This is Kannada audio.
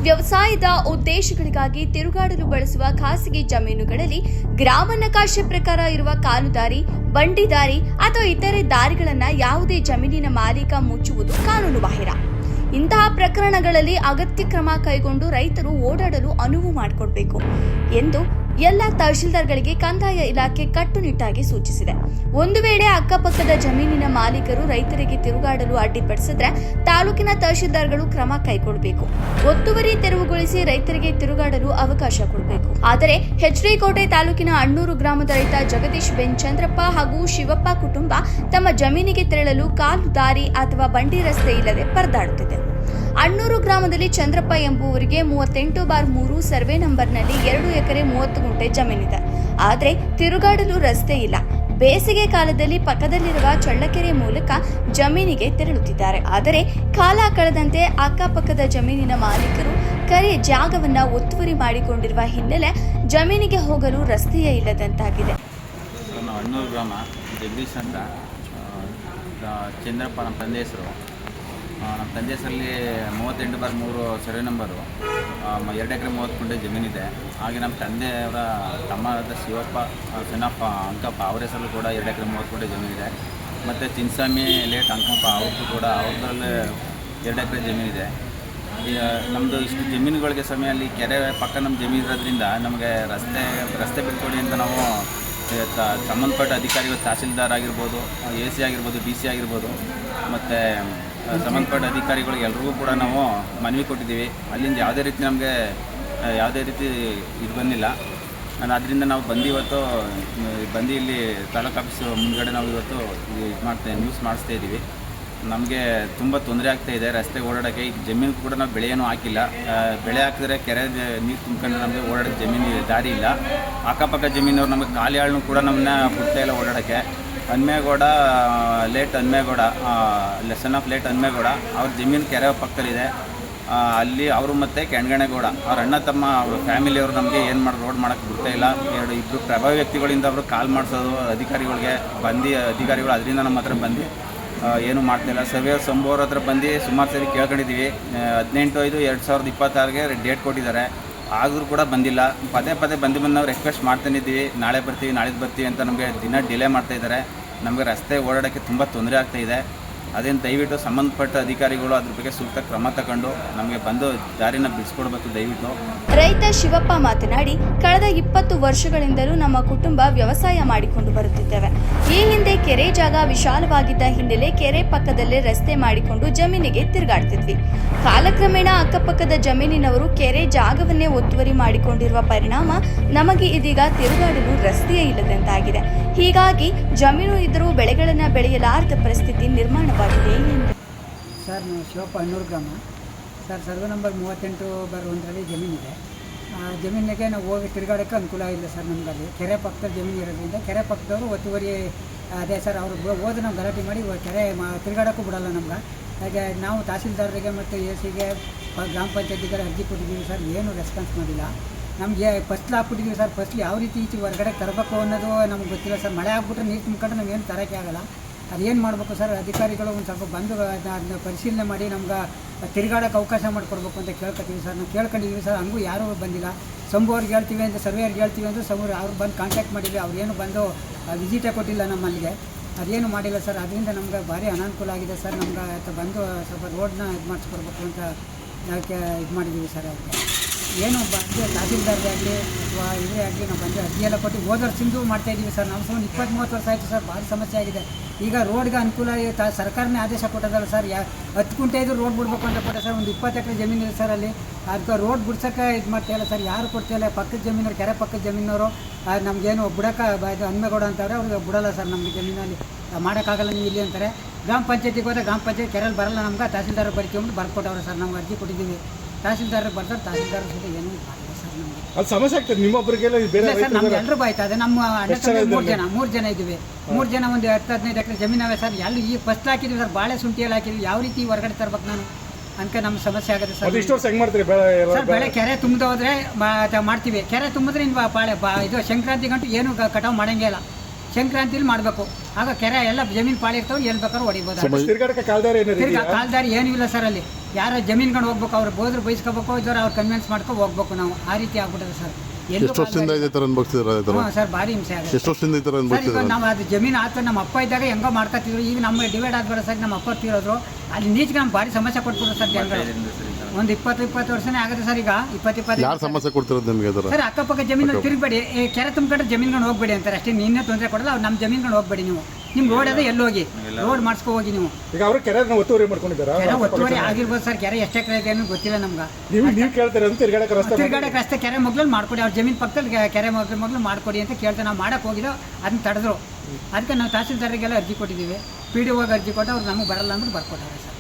ವ್ಯವಸಾಯದ ಉದ್ದೇಶಗಳಿಗಾಗಿ ತಿರುಗಾಡಲು ಬಳಸುವ ಖಾಸಗಿ ಜಮೀನುಗಳಲ್ಲಿ ಗ್ರಾಮ ನಕಾಶೆ ಪ್ರಕಾರ ಇರುವ ಕಾಲುದಾರಿ, ಬಂಡಿದಾರಿ ಅಥವಾ ಇತರೆ ದಾರಿಗಳನ್ನು ಯಾವುದೇ ಜಮೀನಿನ ಮಾಲೀಕ ಮುಚ್ಚುವುದು ಕಾನೂನುಬಾಹಿರ. ಇಂತಹ ಪ್ರಕರಣಗಳಲ್ಲಿ ಅಗತ್ಯ ಕ್ರಮ ಕೈಗೊಂಡು ರೈತರು ಓಡಾಡಲು ಅನುವು ಮಾಡಿಕೊಡಬೇಕು ಎಂದು ಎಲ್ಲ ತಹಶೀಲ್ದಾರ್ಗಳಿಗೆ ಕಂದಾಯ ಇಲಾಖೆ ಕಟ್ಟುನಿಟ್ಟಾಗಿ ಸೂಚಿಸಿದೆ. ಒಂದು ವೇಳೆ ಅಕ್ಕಪಕ್ಕದ ಜಮೀನಿನ ಮಾಲೀಕರು ರೈತರಿಗೆ ತಿರುಗಾಡಲು ಅಡ್ಡಿಪಡಿಸಿದ್ರೆ ತಾಲೂಕಿನ ತಹಶೀಲ್ದಾರ್ಗಳು ಕ್ರಮ ಕೈಗೊಳ್ಳಬೇಕು. ಒತ್ತುವರಿ ತೆರವುಗೊಳಿಸಿ ರೈತರಿಗೆ ತಿರುಗಾಡಲು ಅವಕಾಶ ಕೊಡಬೇಕು. ಆದರೆ ಹೆಚ್ಡಿಕೋಟೆ ತಾಲೂಕಿನ ಅಣ್ಣೂರು ಗ್ರಾಮದ ರೈತ ಜಗದೀಶ್ ಬೆನ್ ಚಂದ್ರಪ್ಪ ಹಾಗೂ ಶಿವಪ್ಪ ಕುಟುಂಬ ತಮ್ಮ ಜಮೀನಿಗೆ ತೆರಳಲು ಕಾಲು ದಾರಿ ಅಥವಾ ಬಂಡಿ ರಸ್ತೆ ಇಲ್ಲದೆ ಪರದಾಡುತ್ತಿದೆ. ಅಣ್ಣೂರು ಗ್ರಾಮದಲ್ಲಿ ಚಂದ್ರಪ್ಪ ಎಂಬುವರಿಗೆ 38/3 ಸರ್ವೆ ನಂಬರ್ನಲ್ಲಿ 2 ಎಕರೆ 30 ಗುಂಟೆ ಜಮೀನಿದೆ. ಆದರೆ ತಿರುಗಾಡಲು ರಸ್ತೆ ಇಲ್ಲ. ಬೇಸಿಗೆ ಕಾಲದಲ್ಲಿ ಪಕ್ಕದಲ್ಲಿರುವ ಚಳ್ಳಕೆರೆ ಮೂಲಕ ಜಮೀನಿಗೆ ತೆರಳುತ್ತಿದ್ದಾರೆ. ಆದರೆ ಕಾಲ ಕಳೆದಂತೆ ಅಕ್ಕಪಕ್ಕದ ಜಮೀನಿನ ಮಾಲೀಕರು ಕೆರೆ ಜಾಗವನ್ನು ಒತ್ತುವರಿ ಮಾಡಿಕೊಂಡಿರುವ ಹಿನ್ನೆಲೆ ಜಮೀನಿಗೆ ಹೋಗಲು ರಸ್ತೆಯೇ ಇಲ್ಲದಂತಾಗಿದೆ. ಅಣ್ಣೂರು ಗ್ರಾಮ ಜಗದೀಶ್ ಅಂತ ಚಂದ್ರಪ್ಪ ನಮ್ಮ ತಂದೆ ಹೆಸರು. ನಮ್ಮ ತಂದೆ ಹೆಸರಲ್ಲಿ 38/3 ಸರ್ವೆ ನಂಬರು 2 ಎಕರೆ 30 ಗುಂಟೆ ಜಮೀನಿದೆ. ಹಾಗೆ ನಮ್ಮ ತಂದೆಯವರ ತಮ್ಮರಾದ ಶಿವಪ್ಪ, ಸಣ್ಣಪ್ಪ, ಅಂಕಪ್ಪ ಅವರ ಹೆಸರಲ್ಲೂ ಕೂಡ 2 ಎಕರೆ 30 ಗುಂಟೆ ಜಮೀನಿದೆ. ಮತ್ತು ಚಿನ್ಸ್ವಾಮಿ ಲೇಟ್ ಅಂಕಪ್ಪ ಅವ್ರಿಗೂ ಕೂಡ ಅವ್ರದ್ರಲ್ಲೇ 2 ಎಕರೆ ಜಮೀನಿದೆ. ನಮ್ಮದು ಇಷ್ಟು ಜಮೀನುಗಳಿಗೆ ಸಮಯಲ್ಲಿ ಕೆರೆ ಪಕ್ಕ ನಮ್ಮ ಜಮೀನು ಇರೋದ್ರಿಂದ ನಮಗೆ ರಸ್ತೆ ಬಿಟ್ಕೊಡಿ ಅಂತ ನಾವು ಸಂಬಂಧಪಟ್ಟ ಅಧಿಕಾರಿಗಳು, ತಹಸೀಲ್ದಾರ್ ಆಗಿರ್ಬೋದು, AC ಆಗಿರ್ಬೋದು, DC ಆಗಿರ್ಬೋದು, ಮತ್ತು ಸಂಬಂಧಪಟ್ಟ ಅಧಿಕಾರಿಗಳಿಗೆ ಎಲ್ರಿಗೂ ಕೂಡ ನಾವು ಮನವಿ ಕೊಟ್ಟಿದ್ದೀವಿ. ಅಲ್ಲಿಂದ ಯಾವುದೇ ರೀತಿ ಇದು ಬಂದಿಲ್ಲ. ಅದರಿಂದ ನಾವು ಬಂದು ಇಲ್ಲಿ ತಾಲೂಕು ಆಫೀಸು ಮುಂದ್ಗಡೆ ನಾವು ಇವತ್ತು ನ್ಯೂಸ್ ಮಾಡಿಸ್ತಾ ಇದ್ದೀವಿ. ನಮಗೆ ತುಂಬ ತೊಂದರೆ ಆಗ್ತಾಯಿದೆ ರಸ್ತೆ ಓಡಾಡೋಕ್ಕೆ. ಈಗ ಜಮೀನು ಕೂಡ ನಾವು ಬೆಳೆ ಏನೂ ಹಾಕಿಲ್ಲ. ಬೆಳೆ ಹಾಕಿದ್ರೆ ಕೆರೆ ನೀರು ತುಂಬ್ಕೊಂಡು ನಮಗೆ ಓಡಾಡೋಕ್ಕೆ ಜಮೀನು ದಾರಿ ಇಲ್ಲ. ಅಕ್ಕಪಕ್ಕ ಜಮೀನವ್ರು ನಮಗೆ ಖಾಲಿ ಆಳನ್ನು ಕೂಡ ನಮ್ಮನ್ನ ಬಿಡ್ತಾ ಇಲ್ಲ ಓಡಾಡೋಕ್ಕೆ. ಹನ್ಮೇಗೌಡ ಲೆಸನ್ ಆಫ್ ಲೇಟ್ ಹನ್ಮೇಗೌಡ ಅವ್ರ ಜಮೀನು ಕೆರೆ ಪಕ್ಕದಲ್ಲಿದೆ. ಅಲ್ಲಿ ಅವರು ಮತ್ತು ಕೆಣಗಣೇಗೌಡ ಅವ್ರ ಅಣ್ಣ ತಮ್ಮ ಅವ್ರ ಫ್ಯಾಮಿಲಿಯವರು ನಮಗೆ ರೋಡ್ ಮಾಡೋಕ್ಕೆ ಬಿಡ್ತಾ ಇಲ್ಲ. ಇಬ್ಬರು ಪ್ರಭಾವಿ ವ್ಯಕ್ತಿಗಳಿಂದ ಅವರು ಕಾಲ್ ಮಾಡಿಸೋದು ಅಧಿಕಾರಿಗಳಿಗೆ ಅಧಿಕಾರಿಗಳು ಅದರಿಂದ ನಮ್ಮ ಹತ್ರ ಬಂದು ಏನೂ ಮಾಡ್ತಾಯಿಲ್ಲ. ಸರ್ವೇಯರ್ ಸಂಭವರ ಹತ್ರ ಬಂದು ಸುಮಾರು ಸರಿ ಕೇಳ್ಕೊಂಡಿದ್ದೀವಿ. 18/5/2026ಗೆ ಡೇಟ್ ಕೊಟ್ಟಿದ್ದಾರೆ. ಆದರೂ ಕೂಡ ಬಂದಿಲ್ಲ. ಪದೇ ಬಂದು ನಾವು ರಿಕ್ವೆಸ್ಟ್ ಮಾಡ್ತಾನಿದ್ದೀವಿ. ನಾಳೆ ಬರ್ತೀವಿ ಅಂತ ನಮಗೆ ದಿನ ಡಿಲೇ ಮಾಡ್ತಾಯಿದ್ದಾರೆ. ನಮಗೆ ರಸ್ತೆ ಓಡಾಡೋಕ್ಕೆ ತುಂಬ ತೊಂದರೆ ಆಗ್ತಾಯಿದೆ. ಅದೇನು ದಯವಿಟ್ಟು ಸಂಬಂಧಪಟ್ಟ ಅಧಿಕಾರಿಗಳು ಅದ್ರ ಬಗ್ಗೆ ಸೂಕ್ತ ಕ್ರಮ ತಗೊಂಡು ನಮಗೆ ಬಂದು ದಾರಿನ ಬಿಡಿಸ್ಕೊಡ್ಬೇಕು ದಯವಿಟ್ಟು. ರೈತ ಶಿವಪ್ಪ ಮಾತನಾಡಿ, ಕಳೆದ 20 ವರ್ಷಗಳಿಂದಲೂ ನಮ್ಮ ಕುಟುಂಬ ವ್ಯವಸಾಯ ಮಾಡಿಕೊಂಡು ಬರುತ್ತಿದ್ದೇವೆ. ಈ ಹಿಂದೆ ಕೆರೆ ಜಾಗ ವಿಶಾಲವಾಗಿದ್ದ ಹಿನ್ನೆಲೆ ಕೆರೆ ಪಕ್ಕದಲ್ಲೇ ರಸ್ತೆ ಮಾಡಿಕೊಂಡು ಜಮೀನಿಗೆ ತಿರುಗಾಡ್ತಿದ್ವಿ. ಕಾಲಕ್ರಮೇಣ ಅಕ್ಕಪಕ್ಕದ ಜಮೀನಿನವರು ಕೆರೆ ಜಾಗವನ್ನೇ ಒತ್ತುವರಿ ಮಾಡಿಕೊಂಡಿರುವ ಪರಿಣಾಮ ನಮಗೆ ಇದೀಗ ತಿರುಗಾಡಲು ರಸ್ತೆಯೇ ಇಲ್ಲದಂತಾಗಿದೆ. ಹೀಗಾಗಿ ಜಮೀನು ಇದ್ದರೂ ಬೆಳೆಗಳನ್ನು ಬೆಳೆಯಲಾರದ ಪರಿಸ್ಥಿತಿ ನಿರ್ಮಾಣವಾಗಿದೆ ಎಂದು. ಸರ್, ನಾವು ಶಿವಪ್ಪ ಅಣ್ಣೂರು ಗ್ರಾಮ ಸರ್. ಸರ್ವೆ ನಂಬರ್ 38/1ರಲ್ಲಿ ಜಮೀನಿದೆ. ಆ ಜಮೀನಿಗೆ ನಾವು ಹೋಗಿ ತಿರುಗಾಡೋಕ್ಕೆ ಅನುಕೂಲ ಇಲ್ಲ ಸರ್. ನಮಗಲ್ಲಿ ಕೆರೆ ಪಕ್ಕದಲ್ಲಿ ಜಮೀನು ಇರೋದ್ರಿಂದ ಕೆರೆ ಪಕ್ಕದವರು ಒತ್ತುವರಿ ಅದೇ ಸರ್. ಅವರು ಹೋದ್ರೆ ನಾವು ಗಲಾಟೆ ಮಾಡಿ ಕೆರೆ ತಿರುಗಾಡೋಕ್ಕೂ ಬಿಡೋಲ್ಲ ನಮ್ಗೆ. ಹಾಗೆ ನಾವು ತಹಸೀಲ್ದಾರರಿಗೆ ಮತ್ತು ACಗೆ ಗ್ರಾಮ ಪಂಚಾಯತಿಗೆ ಅರ್ಜಿ ಕೊಟ್ಟಿದ್ದೀವಿ ಸರ್. ಏನೂ ರೆಸ್ಪಾನ್ಸ್ ಮಾಡಿಲ್ಲ. ನಮಗೆ ಫಸ್ಲು ಹಾಕ್ಬಿಟ್ಟಿದ್ದೀವಿ ಸರ್. ಫಸ್ಲು ಯಾವ ರೀತಿ ಈಚೆ ಹೊರಗಡೆ ತರಬೇಕು ಅನ್ನೋದು ನಮ್ಗೆ ಗೊತ್ತಿಲ್ಲ ಸರ್. ಮಳೆ ಆಗ್ಬಿಟ್ರೆ ನೀರು ತುಂಬ್ಕೊಂಡ್ರೆ ನಮಗೇನು ತರೋಕ್ಕೆ ಆಗಲ್ಲ. ಅದೇನು ಮಾಡಬೇಕು ಸರ್? ಅಧಿಕಾರಿಗಳು ಒಂದು ಸ್ವಲ್ಪ ಬಂದು ಅದನ್ನ ಪರಿಶೀಲನೆ ಮಾಡಿ ನಮ್ಗೆ ತಿರುಗಾಡೋಕ್ಕೆ ಅವಕಾಶ ಮಾಡಿಕೊಡ್ಬೇಕು ಅಂತ ಕೇಳ್ಕೊತೀವಿ ಸರ್. ನಾವು ಕೇಳ್ಕೊಂಡಿದ್ದೀವಿ ಸರ್. ಹಂಗೂ ಯಾರೂ ಬಂದಿಲ್ಲ. ಸಂಭವ್ರಿಗೆ ಹೇಳ್ತೀವಿ ಅಂತ, ಸರ್ವೇಯರ್ಗೆ ಹೇಳ್ತೀವಿ ಅಂದರೆ ಅವ್ರು ಬಂದು ಕಾಂಟ್ಯಾಕ್ಟ್ ಮಾಡಿದ್ವಿ. ಅವ್ರೇನು ಬಂದು ವಿಸಿಟೇ ಕೊಟ್ಟಿಲ್ಲ ನಮ್ಮಲ್ಲಿಗೆ. ಅದೇನು ಮಾಡಿಲ್ಲ ಸರ್. ಅದರಿಂದ ನಮ್ಗೆ ಭಾರಿ ಅನಾನುಕೂಲ ಆಗಿದೆ ಸರ್. ನಮ್ಗೆ ಬಂದು ಸ್ವಲ್ಪ ರೋಡ್ನ ಇದು ಮಾಡಿಸ್ಕೊಡ್ಬೇಕು ಅಂತ ನಾವಕ್ಕೆ ಇದು ಮಾಡಿದ್ದೀವಿ ಸರ್. ಅದಕ್ಕೆ ಏನು ಬಂದು ತಹಸೀಲ್ದಾರ್ಗೆ ಆಗಲಿ ಅಥವಾ ಇವರೇ ಆಗಲಿ ನಾವು ಬಂದು ಅರ್ಜಿಯೆಲ್ಲ ಕೊಟ್ಟು ಹೋದ ವರ್ಷದಿಂದ ಮಾಡ್ತಾಯಿದ್ದೀವಿ ಸರ್. ನಾವು ಸುಮ್ಮನೆ 20-30 ವರ್ಷ ಆಯಿತು ಸರ್. ಭಾರಿ ಸಮಸ್ಯೆ ಆಗಿದೆ. ಈಗ ರೋಡ್ಗೆ ಅನುಕೂಲ ಸರ್ಕಾರನೇ ಆದೇಶ ಕೊಟ್ಟದಲ್ಲ ಸರ್. 10 ಗುಂಟೆ ಇದು ರೋಡ್ ಬಿಡ್ಬೇಕು ಅಂತ ಕೊಟ್ಟೆ ಸರ್. ಒಂದು 20 ಎಕರೆ ಜಮೀನಿದೆ ಸರ್. ಅಲ್ಲಿ ಅದಕ್ಕೆ ರೋಡ್ ಬಿಡ್ಸೋಕ್ಕೆ ಇದು ಮಾಡ್ತಾಯಿಲ್ಲ ಸರ್. ಯಾರು ಕೊಡ್ತಾಯಿಲ್ಲ. ಪಕ್ಕದ ಜಮೀನವ್ರು, ಕೆರೆ ಪಕ್ಕದ ಜಮೀನವರು ನಮಗೇನು ಬಿಡೋಕ್ಕೆ ಇದು ಹನ್ಮೇಗೌಡ ಅಂತವ್ರೆ. ಅವ್ರಿಗೆ ಬಿಡೋಲ್ಲ ಸರ್. ನಮಗೆ ಜಮೀನಲ್ಲಿ ಮಾಡೋಕ್ಕಾಗಲ್ಲ ನೀವು ಇಲ್ಲಿ ಅಂತಾರೆ. ಗ್ರಾಮ ಪಂಚಾಯತಿಗೆ ಹೋದರೆ ಗ್ರಾಮ ಪಂಚಾಯತ್ ಕೆರೆಯಲ್ಲಿ ಬರಲ್ಲ. ನಮ್ಗೆ ತಹಸೀಲ್ದಾರ್ ಬರ್ಕೊಂಬಿಟ್ಟು ಬರ್ಕೊಟ್ಟವ್ರೆ ಸರ್. ನಮ್ಗೆ ಅರ್ಜಿ ಕೊಟ್ಟಿದ್ದೀವಿ. ತಹಸೀಲ್ದಾರ್ ಬರ್ತಾರೆ. ತಹಸೀಲ್ದಾರ್ ಜೊತೆ ಏನೂ ಮಾಡಿಲ್ಲ ಸರ್. ನಮಗೆ ಅದು ಸಮಸ್ಯೆ ಆಗ್ತದೆ. ನಿಮ್ಮೊಬ್ಬರಿಗೆ ಸರ್ ನಮ್ಗೆ ಎಲ್ಲರೂ ಬಾಯ್ತದೆ. ನಮ್ಮ ಅಣ್ಣ 3 ಜನ ಇದ್ದೀವಿ. 3 ಜನ ಒಂದು 10-15 ಎಕರೆ ಜಮೀನವೆ ಸರ್. ಎಲ್ಲಿ ಈ ಫಸ್ಟ್ ಹಾಕಿದ್ವಿ ಸರ್. ಬಾಳೆ ಶುಂಠಿಯಲ್ಲಿ ಹಾಕಿದ್ವಿ. ಯಾವ ರೀತಿ ಹೊರಗಡೆ ತರ್ಬೇಕು ನಾನು ಅನ್ಕ ನಮ್ಮ ಸಮಸ್ಯೆ ಆಗುತ್ತೆ ಸರ್. ಸರ್ ಬೆಳೆ ಕೆರೆ ತುಂಬದೆ ಹೋದ್ರೆ ಮಾಡ್ತೀವಿ. ಕೆರೆ ತುಂಬಿದ್ರೆ ಇನ್ನು ಇದು ಸಂಕ್ರಾಂತಿ ಗಂಟು ಏನು ಕಟಾವು ಮಾಡಂಗೇ ಇಲ್ಲ. ಸಂಕ್ರಾಂತಿಲಿ ಮಾಡಬೇಕು. ಆಗ ಕೆರೆ ಎಲ್ಲ ಜಮೀನು ಪಾಳಿ ಇರ್ತಾವೆ. ಏನು ಬೇಕಾದ್ರೂ ಹೊಡಿಬೋದು. ಕಾಲ್ದಾರಿ ಕಾಲ್ದಾರಿ ಏನೂ ಇಲ್ಲ ಸರ್. ಅಲ್ಲಿ ಯಾರ ಜಮೀನ್ಕೊಂಡು ಹೋಗ್ಬೇಕು, ಅವ್ರು ಬೋದ್ರು ಬೈಸ್ಕೋಬೇಕು, ಇದ್ದವ್ರು ಅವ್ರು ಕನ್ವಿನ್ಸ್ ಮಾಡ್ಕೊಂಡು ಹೋಗ್ಬೇಕು ನಾವು. ಆ ರೀತಿ ಆಗ್ಬಿಟ್ಟದೆ ಸರ್. ಎಷ್ಟು ವರ್ಷದಿಂದ ಇದೇ ಥರ ಅನ್ಭವಿಸ್ತಿದ್ರ ಈ ಥರ? ಹಾಂ ಸರ್, ಭಾರಿ ಹಿಂಸೆ ಆಗುತ್ತೆ ಎಷ್ಟು ವರ್ಷದಿಂದ ಈ ಥರ ಸರ್. ಈಗ ಅನ್ಭವಿಸ್ತಿದ್ರ? ನಾವು ಅದು ಜಮೀನು ಆತ ನಮ್ಮ ಅಪ್ಪ ಇದ್ದಾಗ ಹೆಂಗೋ ಮಾಡ್ಕೊತಿದ್ರು. ಈಗ ನಮ್ಮ ಡಿವೈಡ್ ಆದ್ಮೇಲೆ ಸರ್ ನಮ್ಮ ಅಪ್ಪ ತೀರೋದ್ರು. ಅಲ್ಲಿ ನೀಚಿಗೆ ನಮ್ಗೆ ಭಾರಿ ಸಮಸ್ಯೆ ಕೊಟ್ಬಿಟ್ರು ಸರ್ ಜನಗಳು. ಒಂದು 20 ವರ್ಷನೇ ಆಗುತ್ತೆ ಸರ್. ಈಗ 20 ಯಾರು ಸಮಸ್ಯೆ ಕೊಡ್ತಿರೋದು ನಿಮಗೆ ಅದರ? ಸರ್ ಅಕ್ಕಪಕ್ಕ ಜಮೀನಲ್ಲಿ ತಿರುಗಬೇಡಿ, ಕೆರೆ ತುಂಬಿಕೊಂಡ್ರೆ ಜಮೀನ್ಕೊಂಡು ಹೋಗ್ಬೇಡಿ ಅಂತಾರೆ ಅಷ್ಟೇ. ನಿನ್ನೆ ತೊಂದರೆ ಕೊಡಲ್ಲ, ಅವ್ರು ನಮ್ಮ ಜಮೀನ್ಕೊಂಡು ಹೋಗ್ಬೇಡಿ. ನೀವು ನಿಮ್ಮ ರೋಡ್ ಅದೇ ಎಲ್ಲಿ ಹೋಗಿ ರೋಡ್ ಮಾಡಿಸ್ಕೊ ಹೋಗಿ. ನೀವು ಈಗ ಅವರು ಕೆರೆ ಒತ್ತುವರಿ ಮಾಡ್ಕೊಂಡಿದ್ದಾರೆ. ಕೆರೆ ಒತ್ತುವರಿ ಆಗಿರ್ಬೋದು ಸರ್. ಕೆರೆ ಎಷ್ಟು ಎಕರೆ ಇದೆ ಅನ್ನೋದು ಗೊತ್ತಿಲ್ಲ ನಮ್ಗೆ. ನೀವು ಕೇಳ್ತಾರೆ ಅಂತ ತಿರ್ಗಾಡಕ್ಕೆ ರಸ್ತೆ ಕೆರೆ ಮಗ್ಲಲ್ಲಿ ಮಾಡ್ಕೊಡಿ, ಅವ್ರ ಜಮೀನು ಪಕ್ಕದಲ್ಲಿ ಕೆರೆ ಮಗ್ಲು ಮಾಡ್ಕೊಡಿ ಅಂತ ಕೇಳ್ತಾರೆ. ನಾವು ಮಾಡಕ್ಕೆ ಹೋಗಿದ್ದೋ ಅದನ್ನ ತಡೆದ್ರು. ಅದಕ್ಕೆ ನಾವು ತಹಸೀಲ್ದಾರಿಗೆಲ್ಲ ಅರ್ಜಿ ಕೊಟ್ಟಿದ್ದೀವಿ. PDOಗೆ ಅರ್ಜಿ ಕೊಟ್ಟು ಅವ್ರು ನಮಗೆ ಬರಲ್ಲ ಅಂದ್ಬಿಟ್ಟು ಬರ್ಕೊಟ್ಟಾರೆ ಸರ್.